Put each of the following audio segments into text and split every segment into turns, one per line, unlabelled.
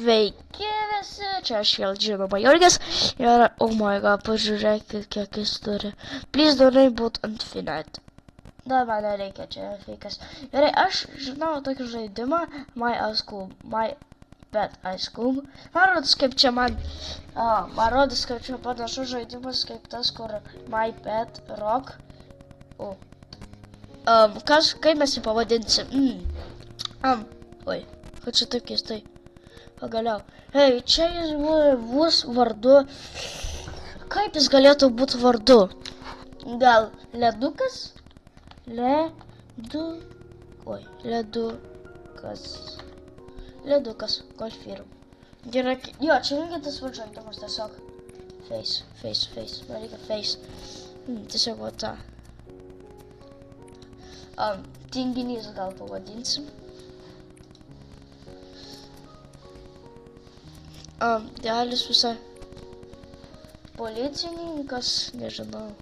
Sveiki visi, čia aš vėl žinoma Jurgis ir, oh my god, pažiūrėkit, kiek jis turi. Please don't put infinite. Da, man nereikia, čia feikas. Gerai, aš žinau tokį žaidimą, My Pet Ice Cube. Man rodos, kaip čia panašus žaidimas, kaip tas, kur My Pet Rock. Kaip mes jį pavadinsim? Oi, kad čia taip keistai. Pagaliau. Hei, čia jis bus vardu. Kaip jis galėtų būti vardu? Gal ledukas? Ledukas. Golfyru. Gerai, jo, čia irgi tas žaidimas tiesiog. Face. Man reikia face. Tiesiog va tą. Tinginys gal pavadinsim. Dėlis visai policininkas, nežinau.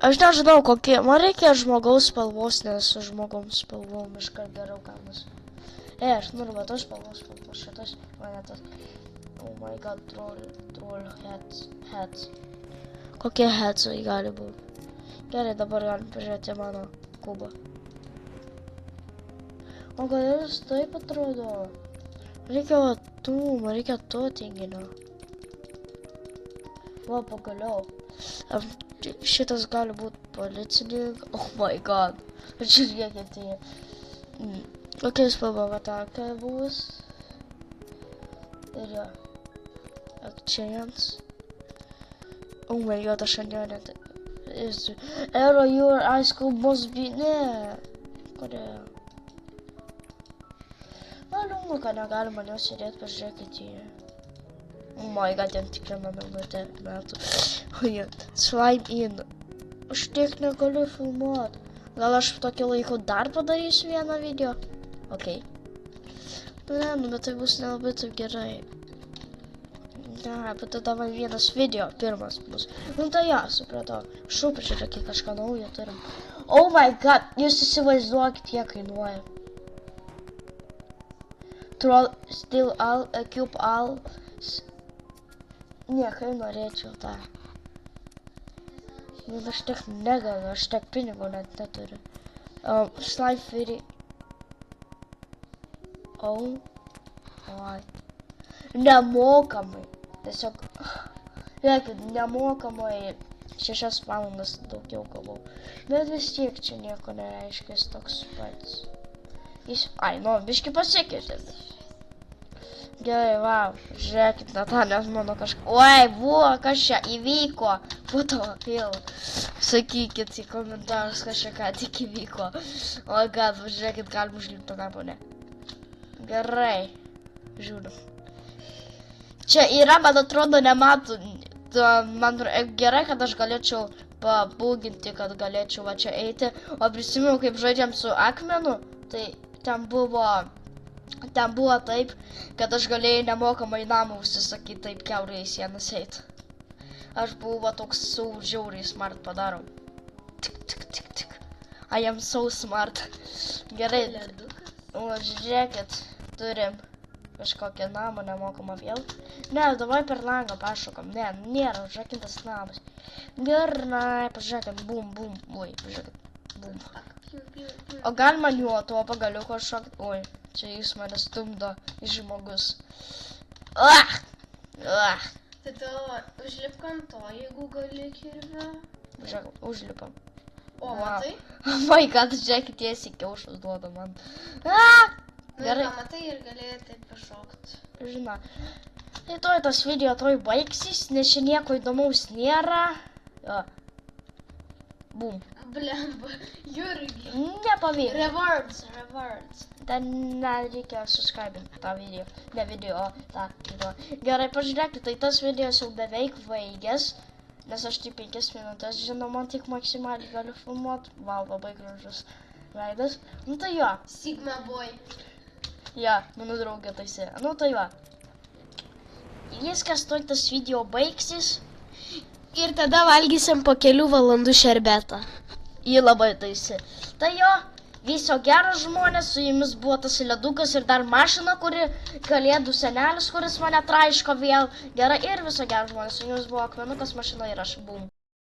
Aš nežinau kokie, man reikia žmogaus spalvos, nes su žmogaus spalvom iškart geriau gaunasi. Aš noriu va tos spalvos, šitas, mane tas. Oh my god, troll hats. Kokie hatsai gali būti? Gerai, dabar galim pažiūrėti mano kubą. O gal jis taip atrodo? Reikia to tinginio. Va, pagaliau. Šitas gali būti policininkas. Oh my god. Žiūrėkit jį. Kokia spalva tokia bus. Ir jo. Akcijans. Oh my god, aš net. Arrow, your Ice Cube must be... Ne. Kodėl? Liūdna, kad negalima jau sėdėti, pažiūrėkit jį. Oh my god, ten tikriname metų. Slime in. Aš tiek negaliu filmuoti. Gal aš tokį laiku dar padarysiu vieną video? Ok. Bet tai bus nelabai taip gerai. Ne, bet tada man vienas video pirmas bus. Tai ja, supratau. Pažiūrėkit, kažką naujo turim. Oh my god, jūs įsivaizduokit, kiek kainuoja. Troll, still all, cube all. Kai norėčiau tą. Aš tiek negaliu, aš tiek pinigų net neturiu. Slime Fury. Nemokamai. Tiesiog, nemokamai 6 valandas daugiau gavau. Bet vis tiek čia nieko nereiškia, jis toks pats. Biški pasikeitė. Gerai, wow, žiūrėkit, Natalės mano kažką. Oi, buvo, kas čia įvyko. Po to vėl. Sakykit į komentarus, kas čia ką tik įvyko. O gal, žiūrėkit, galim užlipti kapo, ne. Gerai. Žiūriu. Čia yra, man atrodo, nematau. Man gerai, kad aš galėčiau pabūginti, kad galėčiau va čia eiti. O prisimenu, kaip žaidžiam su akmenu, tai ten buvo taip, kad aš galėjau nemokamai namą užsisakyti taip kiaurai į sienas eiti. Aš buvau toks žiauriai smart padarom. Tik. I am so smart. Gerai. O, žiūrėkit, turim kažkokią namą nemokamą vėl. Ne, davai per langą pašokam. Ne, nėra užrakintas namas. Gerai, pažiūrėkit, bum. Oi, pažiūrėkit, bum. O gal man juo tuo pagaliuko šokti? Oi, čia jis mane stumdo iš žmogus.
Tai tu užlipk ant to, jeigu gali kirvę.
Žiūrėk, užlipam.
O, matai?
Oh my god, žiūrėkit, tiesiai kiaušus duoda man.
Gerai. Matai ir galėjai taip pašokti.
Žinau. Tai tas video baigsis, nes čia nieko įdomaus nėra. Bum.
Blemba, Jurgi.
Nepavyko.
Rewards.
Ten reikia subscribinti tą video. Ne video, o tą video. Gerai, pažiūrėkit, tai tas videos jau beveik baigęs. Nes aš tik 5 minutės, žinau, man tik maksimaliai galiu filmuoti. Vau, labai gražus veidas. Tai jo.
Sigma boy.
Ja, mano draugė taisė. Tai va. Viskas tas video baigsis.
Ir tada valgysim po kelių valandų šerbetą.
Jį labai taisė. Tai jo, Viso gero žmonės, su jumis buvo tas ledukas ir dar mašina, kuri kalėdų senelis, kuris mane traiško vėl. Gerai ir viso gero žmonės, su jumis buvo akmenukas, mašina ir aš. Bum.